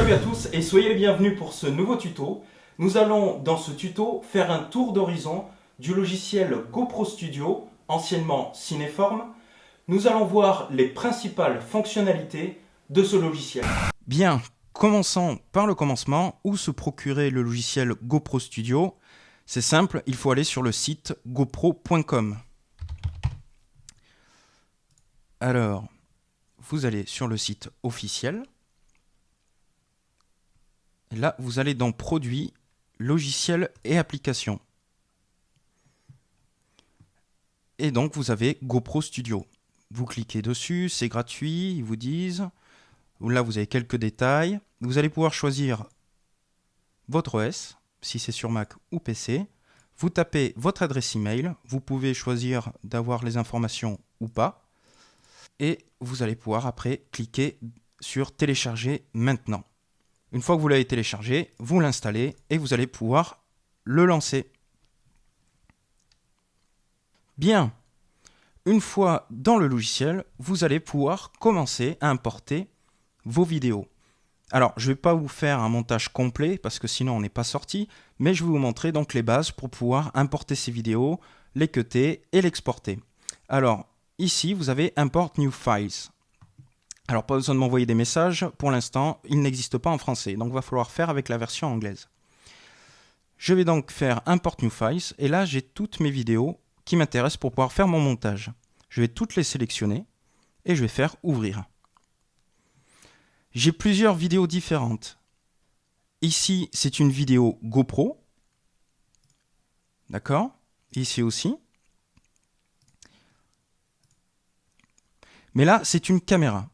Salut à tous et soyez les bienvenus pour ce nouveau tuto. Nous allons dans ce tuto faire un tour d'horizon du logiciel GoPro Studio, anciennement Cineform. Nous allons voir les principales fonctionnalités de ce logiciel. Bien, commençons par le commencement. Où se procurer le logiciel GoPro Studio? C'est simple, il faut aller sur le site gopro.com. Alors, vous allez sur le site officiel. Là, vous allez dans Produits, logiciels et applications. Et donc, vous avez GoPro Studio. Vous cliquez dessus, c'est gratuit, ils vous disent. Là, vous avez quelques détails. Vous allez pouvoir choisir votre OS, si c'est sur Mac ou PC. Vous tapez votre adresse email. Vous pouvez choisir d'avoir les informations ou pas. Et vous allez pouvoir après cliquer sur Télécharger maintenant. Une fois que vous l'avez téléchargé, vous l'installez et vous allez pouvoir le lancer. Bien, une fois dans le logiciel, vous allez pouvoir commencer à importer vos vidéos. Alors, je ne vais pas vous faire un montage complet parce que sinon on n'est pas sorti, mais je vais vous montrer donc les bases pour pouvoir importer ces vidéos, les cutter et l'exporter. Alors, ici, vous avez Import New Files. Alors, pas besoin de m'envoyer des messages. Pour l'instant, il n'existe pas en français. Donc, il va falloir faire avec la version anglaise. Je vais donc faire Import New Files. Et là, j'ai toutes mes vidéos qui m'intéressent pour pouvoir faire mon montage. Je vais toutes les sélectionner et je vais faire Ouvrir. J'ai plusieurs vidéos différentes. Ici, c'est une vidéo GoPro. D'accord? Ici aussi. Mais là, c'est une caméra.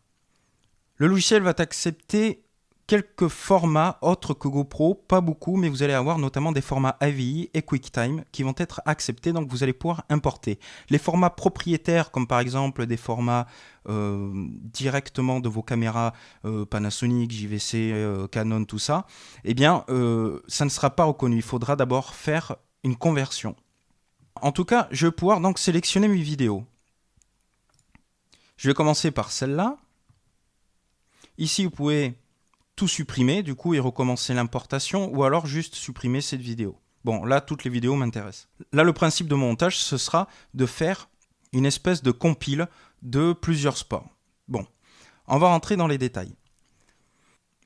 Le logiciel va accepter quelques formats autres que GoPro, pas beaucoup, mais vous allez avoir notamment des formats AVI et QuickTime qui vont être acceptés, donc vous allez pouvoir importer. Les formats propriétaires, comme par exemple des formats directement de vos caméras Panasonic, JVC, Canon, tout ça, eh bien, ça ne sera pas reconnu. Il faudra d'abord faire une conversion. En tout cas, je vais pouvoir donc sélectionner mes vidéos. Je vais commencer par celle-là. Ici, vous pouvez tout supprimer, du coup, et recommencer l'importation, ou alors juste supprimer cette vidéo. Bon, là, toutes les vidéos m'intéressent. Là, le principe de mon montage, ce sera de faire une espèce de compile de plusieurs sports. Bon, on va rentrer dans les détails.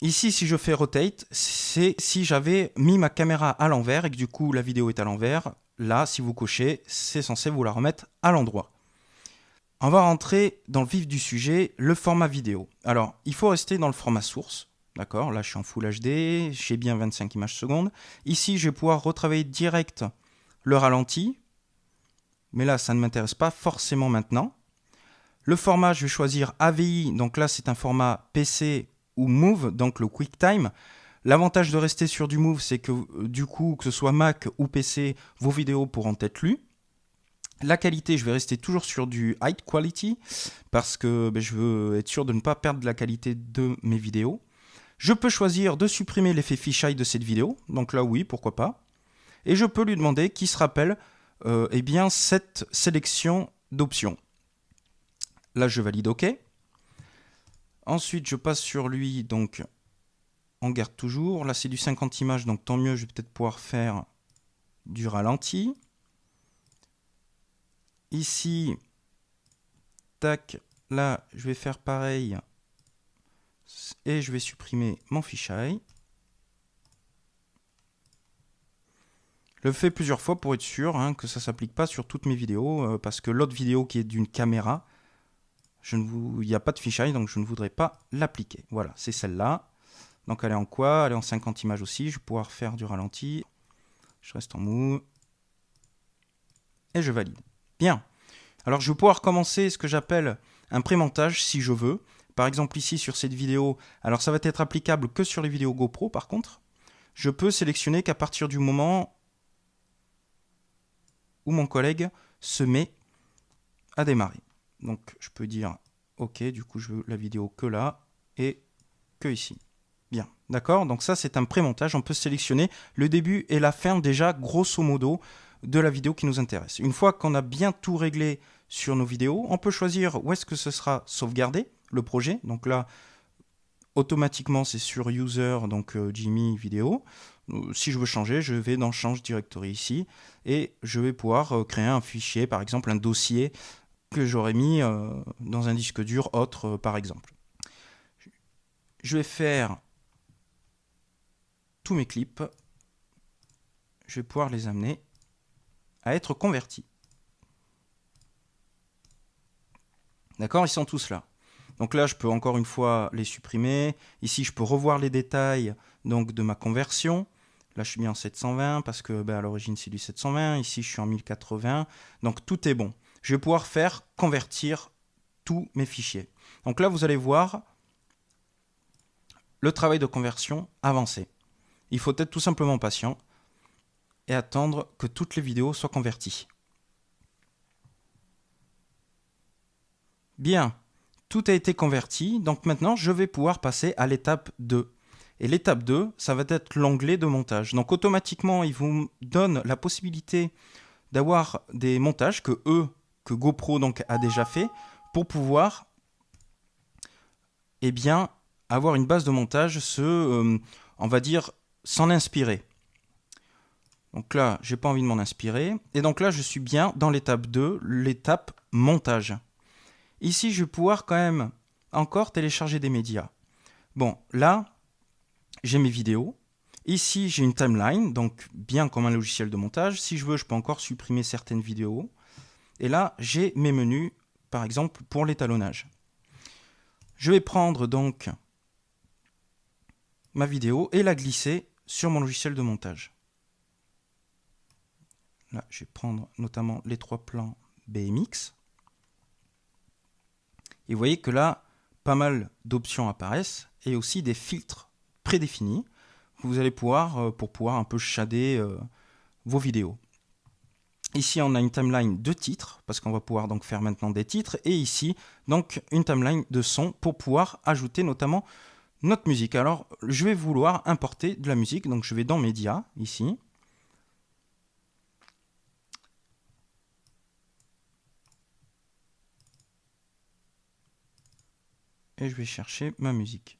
Ici, si je fais Rotate, c'est si j'avais mis ma caméra à l'envers et que du coup, la vidéo est à l'envers. Là, si vous cochez, c'est censé vous la remettre à l'endroit. On va rentrer dans le vif du sujet, le format vidéo. Alors, il faut rester dans le format source. D'accord, là je suis en Full HD, j'ai bien 25 images secondes. Ici, je vais pouvoir retravailler direct le ralenti. Mais là, ça ne m'intéresse pas forcément maintenant. Le format, je vais choisir AVI. Donc là, c'est un format PC ou Move, donc le QuickTime. L'avantage de rester sur du Move, c'est que du coup, que ce soit Mac ou PC, vos vidéos pourront être lues. La qualité, je vais rester toujours sur du High Quality parce que je veux être sûr de ne pas perdre la qualité de mes vidéos. Je peux choisir de supprimer l'effet fisheye de cette vidéo. Donc là, oui, pourquoi pas. Et je peux lui demander qu'il se rappelle eh bien, cette sélection d'options. Là, je valide OK. Ensuite, je passe sur lui. Donc, on garde toujours. Là, c'est du 50 images, donc tant mieux. Je vais peut-être pouvoir faire du ralenti. Ici, tac, là, je vais faire pareil et je vais supprimer mon fisheye. Je le fais plusieurs fois pour être sûr que ça ne s'applique pas sur toutes mes vidéos parce que l'autre vidéo qui est d'une caméra, il n'y a pas de fisheye, donc je ne voudrais pas l'appliquer. Voilà, c'est celle-là. Donc elle est en quoi? Elle est en 50 images aussi. Je vais pouvoir faire du ralenti. Je reste en mou. Et je valide. Bien. Alors, je vais pouvoir commencer ce que j'appelle un pré-montage si je veux. Par exemple, ici, sur cette vidéo, alors ça va être applicable que sur les vidéos GoPro, par contre. Je peux sélectionner qu'à partir du moment où mon collègue se met à démarrer. Donc, je peux dire OK, du coup, je veux la vidéo que là et que ici. Bien, d'accord? Donc ça, c'est un pré-montage. On peut sélectionner le début et la fin déjà, grosso modo, de la vidéo qui nous intéresse. Une fois qu'on a bien tout réglé sur nos vidéos, on peut choisir où est-ce que ce sera sauvegardé, le projet. Donc là, Automatiquement, c'est sur User, donc Jimmy Vidéo. Si je veux changer, je vais dans Change Directory ici et je vais pouvoir créer un fichier, par exemple un dossier que j'aurais mis dans un disque dur autre, par exemple. Je vais faire tous mes clips. Je vais pouvoir les amener à être convertis. D'accord, ils sont tous là. Donc là, je peux encore une fois les supprimer. Ici, je peux revoir les détails donc, de ma conversion. Là, je suis mis en 720 parce que à l'origine, c'est du 720. Ici, je suis en 1080. Donc, tout est bon. Je vais pouvoir faire convertir tous mes fichiers. Donc là, vous allez voir le travail de conversion avancer. Il faut être tout simplement patient et attendre que toutes les vidéos soient converties. Bien, tout a été converti, donc maintenant je vais pouvoir passer à l'étape 2. Et l'étape 2, ça va être l'onglet de montage. Donc automatiquement, il vous donne la possibilité d'avoir des montages que GoPro donc, a déjà fait pour pouvoir avoir une base de montage, on va dire, s'en inspirer. Donc là, j'ai pas envie de m'en inspirer. Et donc là, je suis bien dans l'étape 2, l'étape montage. Ici, je vais pouvoir quand même encore télécharger des médias. Bon, là, j'ai mes vidéos. Ici, j'ai une timeline, donc bien comme un logiciel de montage. Si je veux, je peux encore supprimer certaines vidéos. Et là, j'ai mes menus, par exemple, pour l'étalonnage. Je vais prendre donc ma vidéo et la glisser sur mon logiciel de montage. Là, je vais prendre notamment les 3 plans BMX. Et vous voyez que là, pas mal d'options apparaissent et aussi des filtres prédéfinis que vous allez pouvoir pour pouvoir un peu shader vos vidéos. Ici, on a une timeline de titres parce qu'on va pouvoir donc faire maintenant des titres et ici, donc une timeline de son pour pouvoir ajouter notamment notre musique. Alors, je vais vouloir importer de la musique, donc je vais dans Médias ici. Et je vais chercher ma musique.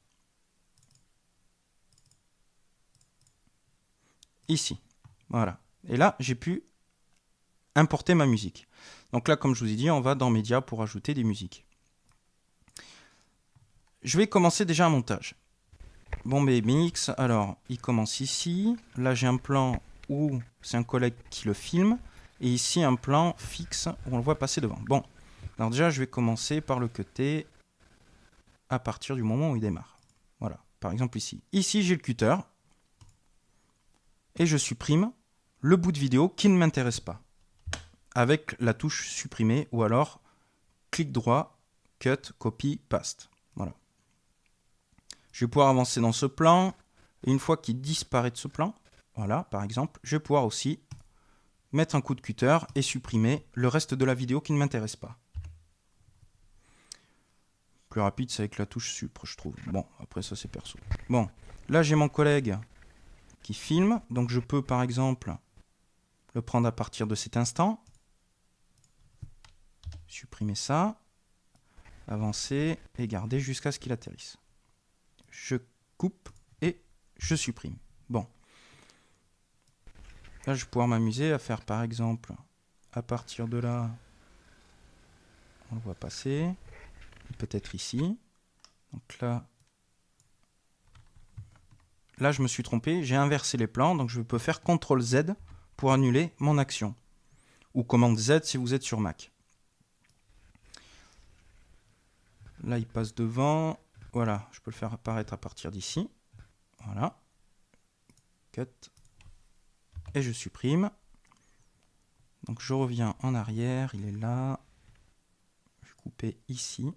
Ici. Voilà. Et là, j'ai pu importer ma musique. Donc là, comme je vous ai dit, on va dans Médias pour ajouter des musiques. Je vais commencer déjà un montage. Bon BMX, alors, il commence ici. Là, j'ai un plan où c'est un collègue qui le filme. Et ici, un plan fixe où on le voit passer devant. Bon, alors déjà, je vais commencer par le cutter à partir du moment où il démarre. Voilà, par exemple ici. Ici, j'ai le cutter. Et je supprime le bout de vidéo qui ne m'intéresse pas. Avec la touche supprimer ou alors clic droit, cut, copy, paste. Voilà. Je vais pouvoir avancer dans ce plan. Et une fois qu'il disparaît de ce plan, voilà, par exemple, je vais pouvoir aussi mettre un coup de cutter et supprimer le reste de la vidéo qui ne m'intéresse pas. Plus rapide, c'est avec la touche supr, je trouve. Bon, après ça, c'est perso. Bon, là, j'ai mon collègue qui filme. Donc, je peux, par exemple, le prendre à partir de cet instant. Supprimer ça. Avancer et garder jusqu'à ce qu'il atterrisse. Je coupe et je supprime. Bon. Là, je vais pouvoir m'amuser à faire, par exemple, à partir de là, on le voit passer. Peut-être ici. Donc là, je me suis trompé. J'ai inversé les plans. Donc, je peux faire CTRL Z pour annuler mon action. Ou commande Z si vous êtes sur Mac. Là, il passe devant. Voilà, je peux le faire apparaître à partir d'ici. Voilà. Cut. Et je supprime. Donc, je reviens en arrière. Il est là. Je vais couper ici.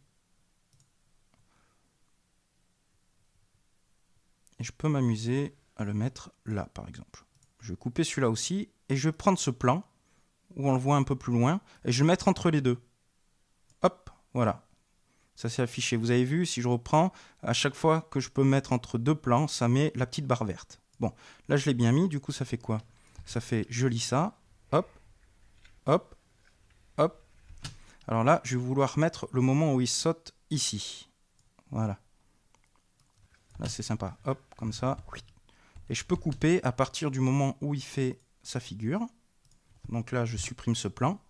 Et je peux m'amuser à le mettre là, par exemple. Je vais couper celui-là aussi. Et je vais prendre ce plan, où on le voit un peu plus loin, et je vais le mettre entre les deux. Hop, voilà. Ça s'est affiché. Vous avez vu, si je reprends, à chaque fois que je peux mettre entre deux plans, ça met la petite barre verte. Bon, là je l'ai bien mis, du coup ça fait quoi? Ça fait, je lis ça, hop, hop, hop. Alors là, je vais vouloir mettre le moment où il saute ici. Voilà. Là, c'est sympa. Hop, comme ça. Et je peux couper à partir du moment où il fait sa figure. Donc là, je supprime ce plan.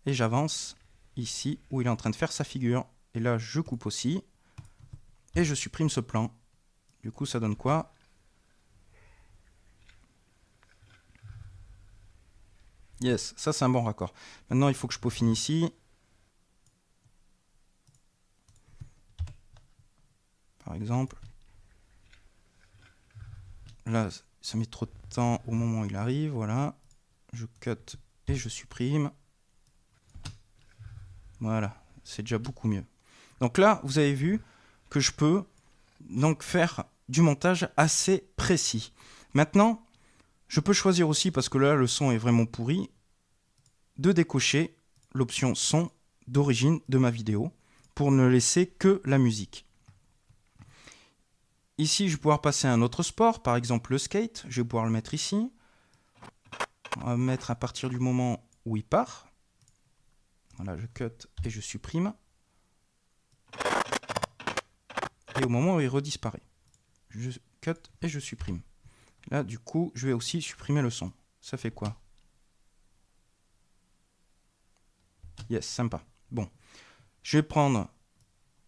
Et j'avance ici où il est en train de faire sa figure. Et là, je coupe aussi. Et je supprime ce plan. Du coup, ça donne quoi? Yes, ça c'est un bon raccord. Maintenant, il faut que je peaufine ici. Par exemple. Là, ça met trop de temps au moment où il arrive. Voilà. Je cut et je supprime. Voilà, c'est déjà beaucoup mieux. Donc là, vous avez vu que je peux donc faire du montage assez précis. Maintenant, je peux choisir aussi, parce que là, le son est vraiment pourri, de décocher l'option son d'origine de ma vidéo pour ne laisser que la musique. Ici, je vais pouvoir passer à un autre sport, par exemple le skate. Je vais pouvoir le mettre ici. On va mettre à partir du moment où il part. Voilà, je cut et je supprime. Et au moment où il redisparaît, je cut et je supprime. Là, du coup, je vais aussi supprimer le son. Ça fait quoi? Yes, sympa. Bon, je vais prendre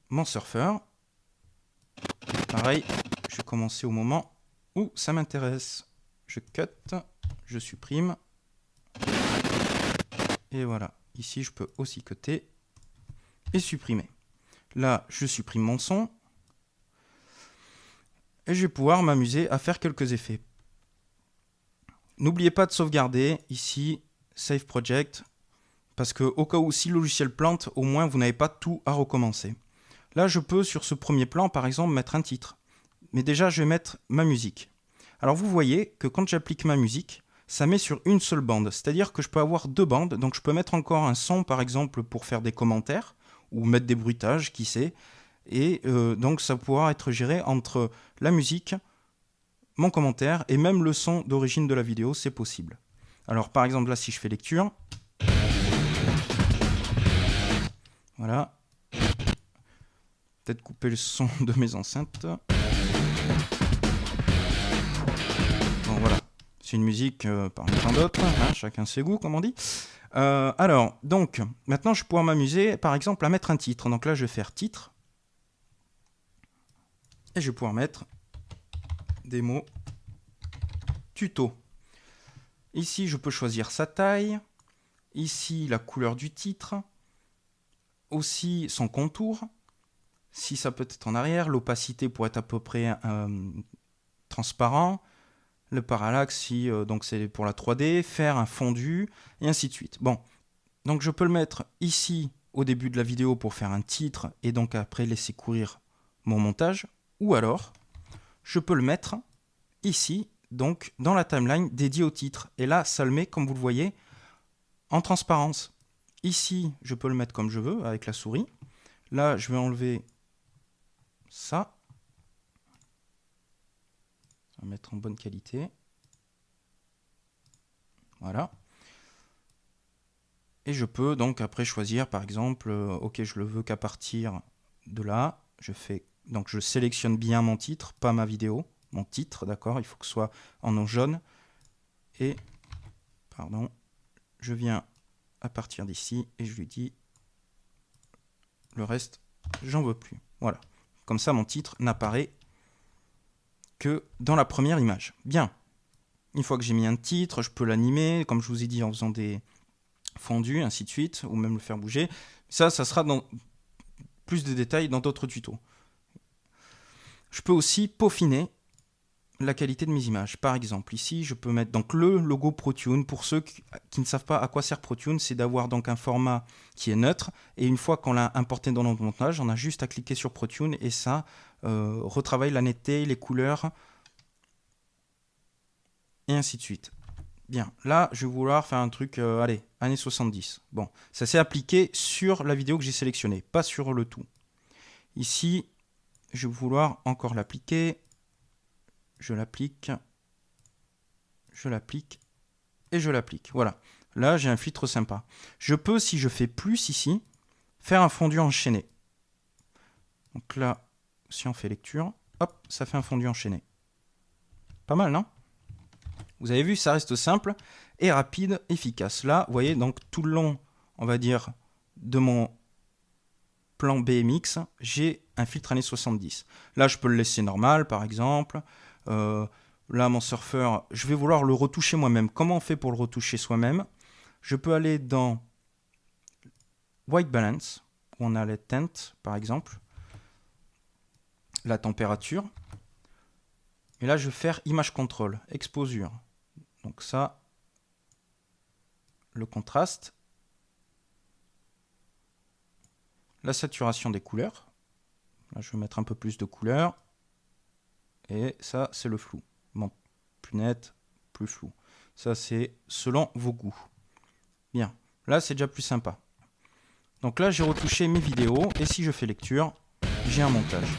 mon surfeur. Pareil, je vais commencer au moment où ça m'intéresse. Je cut, je supprime. Et voilà, ici, je peux aussi cutter et supprimer. Là, je supprime mon son. Et je vais pouvoir m'amuser à faire quelques effets. N'oubliez pas de sauvegarder ici, Save Project, parce que au cas où si le logiciel plante, au moins vous n'avez pas tout à recommencer. Là, je peux sur ce premier plan, par exemple, mettre un titre. Mais déjà, je vais mettre ma musique. Alors vous voyez que quand j'applique ma musique, ça met sur une seule bande. C'est-à-dire que je peux avoir deux bandes, donc je peux mettre encore un son, par exemple, pour faire des commentaires, ou mettre des bruitages, qui sait. Et donc ça pourra être géré entre la musique, mon commentaire et même le son d'origine de la vidéo, c'est possible. Alors par exemple là, si je fais lecture, voilà, peut-être couper le son de mes enceintes. Bon voilà, c'est une musique parmi tant d'autres, hein, chacun ses goûts comme on dit. Alors, donc, maintenant je vais pouvoir m'amuser par exemple à mettre un titre. Donc là je vais faire titre. Et je vais pouvoir mettre des mots tuto. Ici, je peux choisir sa taille. Ici, la couleur du titre. Aussi, son contour. Si ça peut être en arrière. L'opacité pour être à peu près transparent. Le parallaxe, si donc c'est pour la 3D. Faire un fondu, et ainsi de suite. Bon, donc je peux le mettre ici au début de la vidéo pour faire un titre et donc après laisser courir mon montage. Ou alors, je peux le mettre ici, donc dans la timeline dédiée au titre. Et là, ça le met, comme vous le voyez, en transparence. Ici, je peux le mettre comme je veux, avec la souris. Là, je vais enlever ça. On va mettre en bonne qualité. Voilà. Et je peux donc après choisir, par exemple, ok, je le veux qu'à partir de là. Donc je sélectionne bien mon titre, pas ma vidéo. Mon titre, d'accord, il faut que ce soit en eau jaune. Et, pardon, je viens à partir d'ici et je lui dis le reste, j'en veux plus. Voilà. Comme ça, mon titre n'apparaît que dans la première image. Bien. Une fois que j'ai mis un titre, je peux l'animer, comme je vous ai dit, en faisant des fondus, ainsi de suite, ou même le faire bouger. Ça sera dans plus de détails dans d'autres tutos. Je peux aussi peaufiner la qualité de mes images. Par exemple, ici, je peux mettre donc le logo ProTune. Pour ceux qui ne savent pas à quoi sert ProTune, c'est d'avoir donc un format qui est neutre. Et une fois qu'on l'a importé dans notre montage, on a juste à cliquer sur ProTune et ça retravaille la netteté, les couleurs, et ainsi de suite. Bien, là, je vais vouloir faire un truc, allez, années 70. Bon, ça s'est appliqué sur la vidéo que j'ai sélectionnée, pas sur le tout. Ici, je vais vouloir encore l'appliquer. Je l'applique, et je l'applique. Voilà. Là, j'ai un filtre sympa. Je peux, si je fais plus ici, faire un fondu enchaîné. Donc là, si on fait lecture, hop, ça fait un fondu enchaîné. Pas mal, non? Vous avez vu, ça reste simple et rapide, efficace. Là, vous voyez, donc tout le long, on va dire, de mon plan BMX, j'ai un filtre années 70. Là, je peux le laisser normal, par exemple. Là, mon surfeur, je vais vouloir le retoucher moi-même. Comment on fait pour le retoucher soi-même? Je peux aller dans White Balance, où on a les teintes, par exemple, la température. Et là, je vais faire Image Control, exposure. Donc ça, le contraste, la saturation des couleurs. Là, je vais mettre un peu plus de couleurs. Et ça, c'est le flou. Bon, plus net, plus flou. Ça, c'est selon vos goûts. Bien, là, c'est déjà plus sympa. Donc là, j'ai retouché mes vidéos. Et si je fais lecture, j'ai un montage.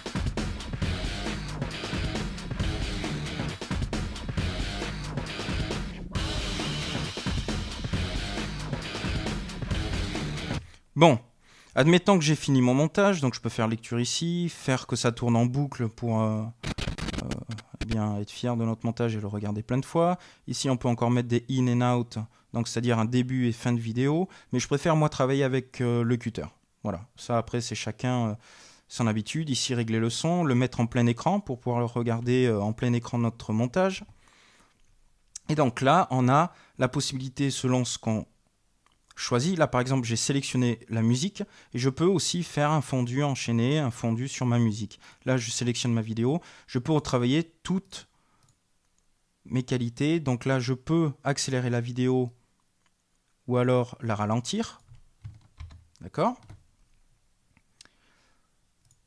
Bon, admettons que j'ai fini mon montage, donc je peux faire lecture ici, faire que ça tourne en boucle pour eh bien, être fier de notre montage et le regarder plein de fois. Ici, on peut encore mettre des in and out, donc c'est-à-dire un début et fin de vidéo, mais je préfère moi travailler avec le cutter. Voilà, ça après c'est chacun son habitude. Ici, régler le son, le mettre en plein écran pour pouvoir le regarder en plein écran notre montage. Et donc là, on a la possibilité selon ce qu'on choisi. Là, par exemple, j'ai sélectionné la musique et je peux aussi faire un fondu enchaîné, un fondu sur ma musique. Là, je sélectionne ma vidéo. Je peux retravailler toutes mes qualités. Donc là, je peux accélérer la vidéo ou alors la ralentir. D'accord?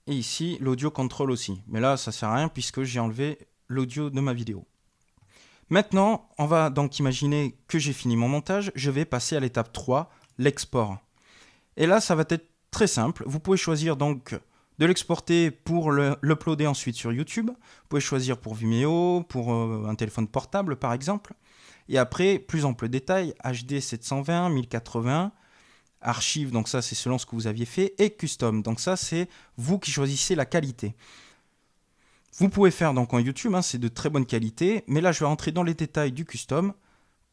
Et ici, l'audio control aussi. Mais là, ça ne sert à rien puisque j'ai enlevé l'audio de ma vidéo. Maintenant, on va donc imaginer que j'ai fini mon montage. Je vais passer à l'étape 3, l'export. Et là, ça va être très simple. Vous pouvez choisir donc de l'exporter pour l'uploader ensuite sur YouTube. Vous pouvez choisir pour Vimeo, pour un téléphone portable par exemple. Et après, plus ample détail, HD 720, 1080, archive, donc ça c'est selon ce que vous aviez fait, et custom, donc ça c'est vous qui choisissez la qualité. Vous pouvez faire donc en YouTube, c'est de très bonne qualité, mais là je vais rentrer dans les détails du custom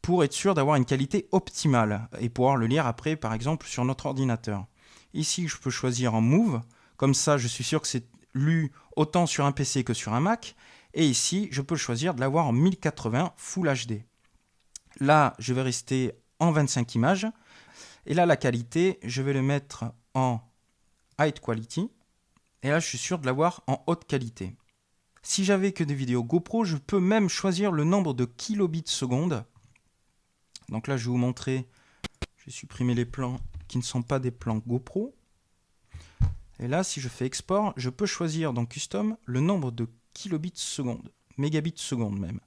pour être sûr d'avoir une qualité optimale et pouvoir le lire après par exemple sur notre ordinateur. Ici je peux choisir en Move, comme ça je suis sûr que c'est lu autant sur un PC que sur un Mac, et ici je peux choisir de l'avoir en 1080 Full HD. Là je vais rester en 25 images, et là la qualité je vais le mettre en High Quality, et là je suis sûr de l'avoir en haute qualité. Si j'avais que des vidéos GoPro, je peux même choisir le nombre de kilobits seconde. Donc là, je vais vous montrer, je vais supprimer les plans qui ne sont pas des plans GoPro. Et là, si je fais export, je peux choisir dans Custom le nombre de kilobits seconde, mégabits seconde même.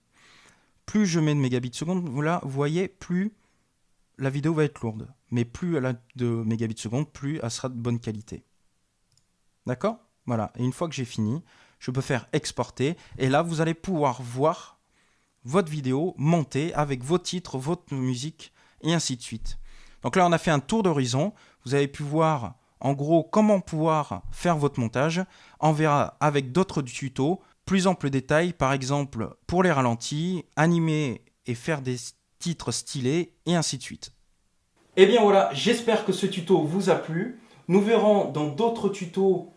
Plus je mets de mégabits seconde, voilà, vous voyez, plus la vidéo va être lourde. Mais plus elle a de mégabits seconde, plus elle sera de bonne qualité. D'accord ? Voilà, et une fois que j'ai fini, je peux faire exporter et là vous allez pouvoir voir votre vidéo montée avec vos titres, votre musique et ainsi de suite. Donc là on a fait un tour d'horizon, vous avez pu voir en gros comment pouvoir faire votre montage. On verra avec d'autres tutos, plus ample détail par exemple pour les ralentis, animer et faire des titres stylés et ainsi de suite. Et bien voilà, j'espère que ce tuto vous a plu. Nous verrons dans d'autres tutos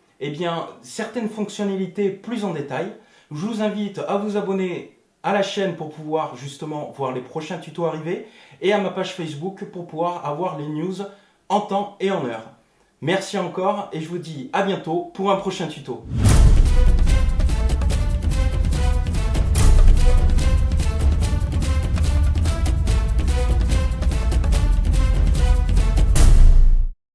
certaines fonctionnalités plus en détail. Je vous invite à vous abonner à la chaîne pour pouvoir justement voir les prochains tutos arriver et à ma page Facebook pour pouvoir avoir les news en temps et en heure. Merci encore et je vous dis à bientôt pour un prochain tuto.